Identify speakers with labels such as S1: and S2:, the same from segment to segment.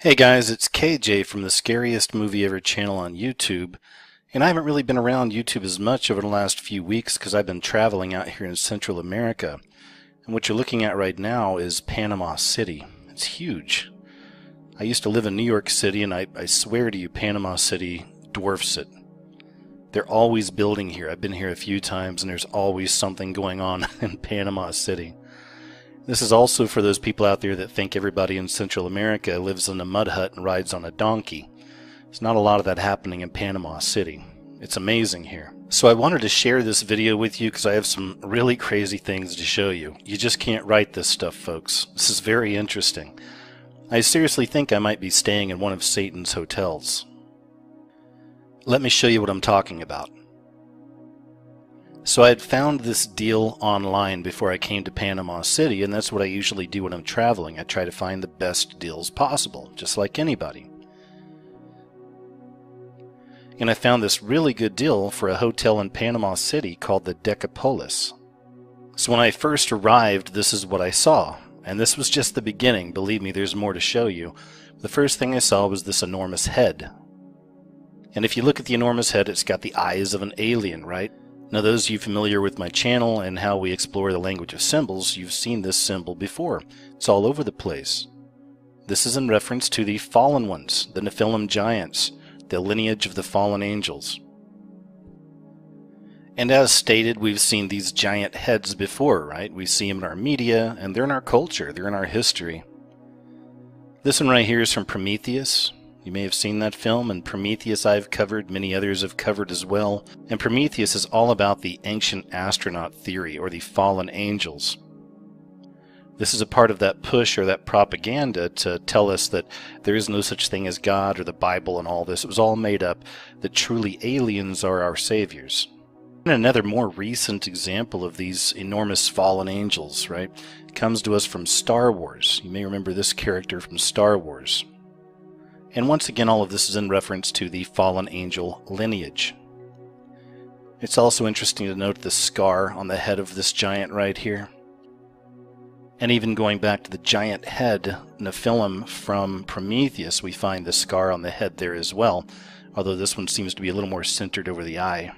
S1: Hey guys, it's KJ from the Scariest Movie Ever channel on YouTube, and I haven't really been around YouTube as much over the last few weeks because I've been traveling out here in Central America. And what you're looking at right now is Panama City. It's huge. I used to live in New York City, and I swear to you, Panama City dwarfs it. They're always building here. I've been here a few times, and there's always something going on in Panama City. This is also for those people out there that think everybody in Central America lives in a mud hut and rides on a donkey. There's not a lot of that happening in Panama City. It's amazing here. So I wanted to share this video with you because I have some really crazy things to show you. You just can't write this stuff, folks. This is very interesting. I seriously think I might be staying in one of Satan's hotels. Let me show you what I'm talking about. So I had found this deal online before I came to Panama City, and that's what I usually do when I'm traveling. I try to find the best deals possible, just like anybody. And I found this really good deal for a hotel in Panama City called the Decapolis. So when I first arrived, this is what I saw. And this was just the beginning. Believe me, there's more to show you. The first thing I saw was this enormous head. And if you look at the enormous head, it's got the eyes of an alien, right? Now, those of you familiar with my channel and how we explore the language of symbols, you've seen this symbol before. It's all over the place. This is in reference to the fallen ones, the Nephilim giants, the lineage of the fallen angels. And as stated, we've seen these giant heads before, right? We see them in our media, and they're in our culture, they're in our history. This one right here is from Prometheus. You may have seen that film, and Prometheus I've covered, many others have covered as well. And Prometheus is all about the ancient astronaut theory, or the fallen angels. This is a part of that push or that propaganda to tell us that there is no such thing as God or the Bible and all this. It was all made up, that truly aliens are our saviors. And another more recent example of these enormous fallen angels, right, comes to us from Star Wars. You may remember this character from Star Wars. And once again, all of this is in reference to the fallen angel lineage. It's also interesting to note the scar on the head of this giant right here. And even going back to the giant head Nephilim from Prometheus, we find the scar on the head there as well, although this one seems to be a little more centered over the eye.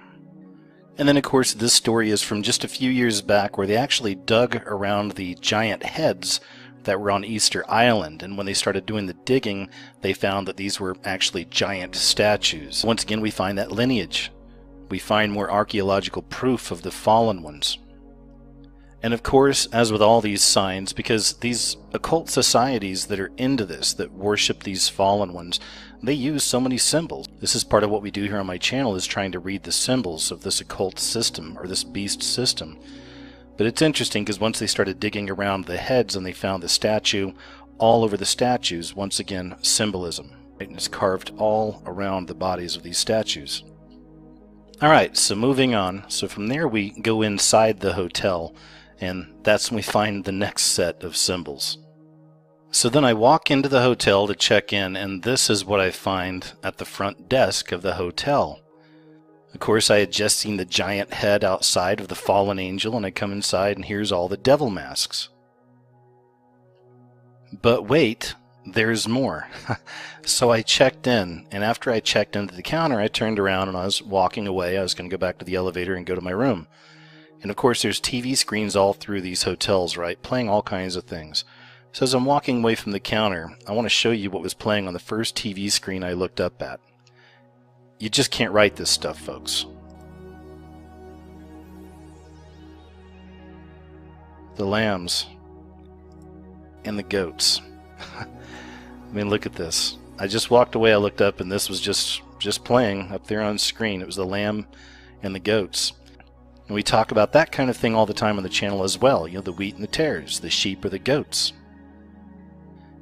S1: And then, of course, this story is from just a few years back where they actually dug around the giant heads that were on Easter Island, and when they started doing the digging, they found that these were actually giant statues. Once again, we find that lineage. We find more archaeological proof of the fallen ones. And of course, as with all these signs, because these occult societies that are into this, that worship these fallen ones, they use so many symbols. This is part of what we do here on my channel, is trying to read the symbols of this occult system, or this beast system. But it's interesting because once they started digging around the heads and they found the statue, all over the statues, once again, symbolism. Right? And it's carved all around the bodies of these statues. Alright, so moving on. So from there we go inside the hotel, and that's when we find the next set of symbols. So then I walk into the hotel to check in, and this is what I find at the front desk of the hotel. Of course, I had just seen the giant head outside of the fallen angel, and I come inside and here's all the devil masks. But wait, there's more. So I checked in, and after I checked into the counter, I turned around and I was walking away. I was going to go back to the elevator and go to my room. And of course, there's TV screens all through these hotels, right, playing all kinds of things. So as I'm walking away from the counter, I want to show you what was playing on the first TV screen I looked up at. You just can't write this stuff, folks. The lambs and the goats. I mean, look at this. I just walked away, I looked up, and this was just playing up there on screen. It was the lamb and the goats. And we talk about that kind of thing all the time on the channel as well. You know, the wheat and the tares, the sheep or the goats.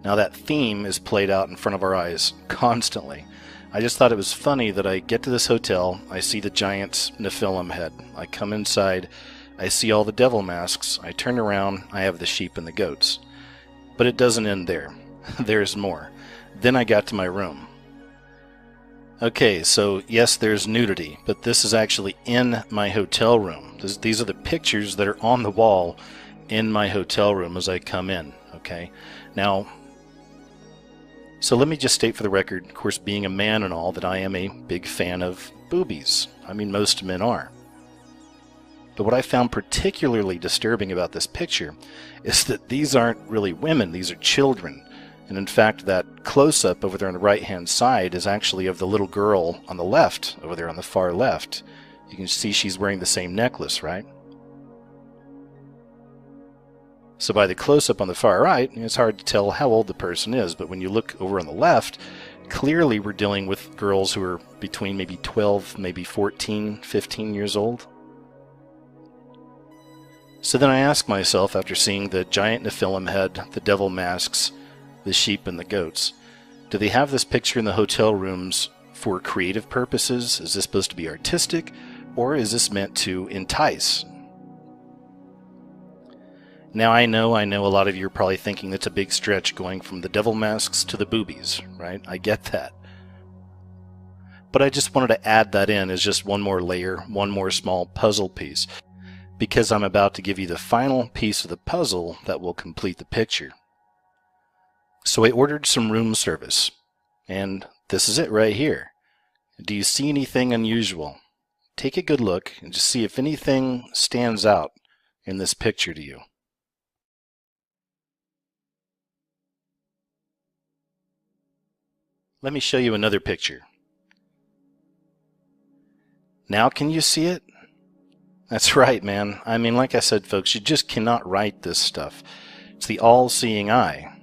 S1: Now that theme is played out in front of our eyes constantly. I just thought it was funny that I get to this hotel, I see the giant's Nephilim head. I come inside, I see all the devil masks, I turn around, I have the sheep and the goats. But it doesn't end there. There's more. Then I got to my room. Okay, so yes, there's nudity, but this is actually in my hotel room. These are the pictures that are on the wall in my hotel room as I come in, okay? Now, So let me just state for the record, of course, being a man and all, that I am a big fan of boobies. I mean, most men are. But what I found particularly disturbing about this picture is that these aren't really women, these are children. And in fact, that close-up over there on the right-hand side is actually of the little girl on the left, over there on the far left. You can see she's wearing the same necklace, right? So by the close-up on the far right, it's hard to tell how old the person is, but when you look over on the left, clearly we're dealing with girls who are between maybe 12, maybe 14, 15 years old. So then I ask myself, after seeing the giant Nephilim head, the devil masks, the sheep and the goats, do they have this picture in the hotel rooms for creative purposes? Is this supposed to be artistic, or is this meant to entice? Now I know a lot of you are probably thinking that's a big stretch going from the devil masks to the boobies, right? I get that. But I just wanted to add that in as just one more layer, one more small puzzle piece, because I'm about to give you the final piece of the puzzle that will complete the picture. So I ordered some room service, and this is it right here. Do you see anything unusual? Take a good look and just see if anything stands out in this picture to you. Let me show you another picture. Now can you see it? That's right, man. I mean, like I said, folks, you just cannot write this stuff. It's the all-seeing eye.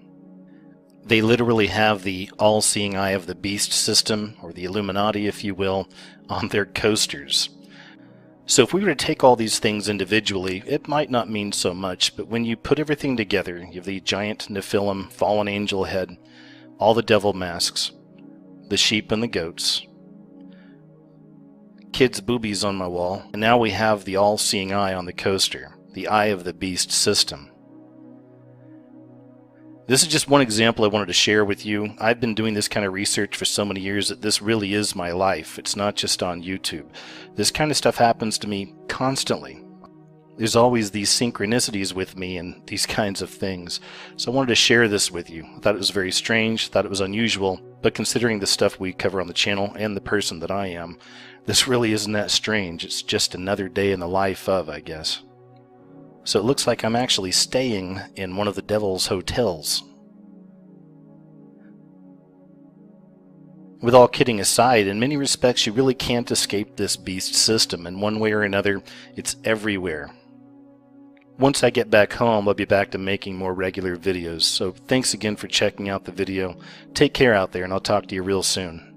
S1: They literally have the all-seeing eye of the beast system, or the Illuminati, if you will, on their coasters. So if we were to take all these things individually, it might not mean so much, but when you put everything together, you have the giant Nephilim fallen angel head, all the devil masks, the sheep and the goats, kids' boobies on my wall, and now we have the all-seeing eye on the coaster, the eye of the beast system. This is just one example I wanted to share with you. I've been doing this kind of research for so many years that this really is my life. It's not just on YouTube. This kind of stuff happens to me constantly. There's always these synchronicities with me and these kinds of things. So I wanted to share this with you. I thought it was very strange, thought it was unusual, but considering the stuff we cover on the channel and the person that I am, this really isn't that strange. It's just another day in the life of, I guess. So it looks like I'm actually staying in one of the devil's hotels. With all kidding aside, in many respects you really can't escape this beast system. In one way or another, it's everywhere. Once I get back home, I'll be back to making more regular videos. So thanks again for checking out the video. Take care out there, and I'll talk to you real soon.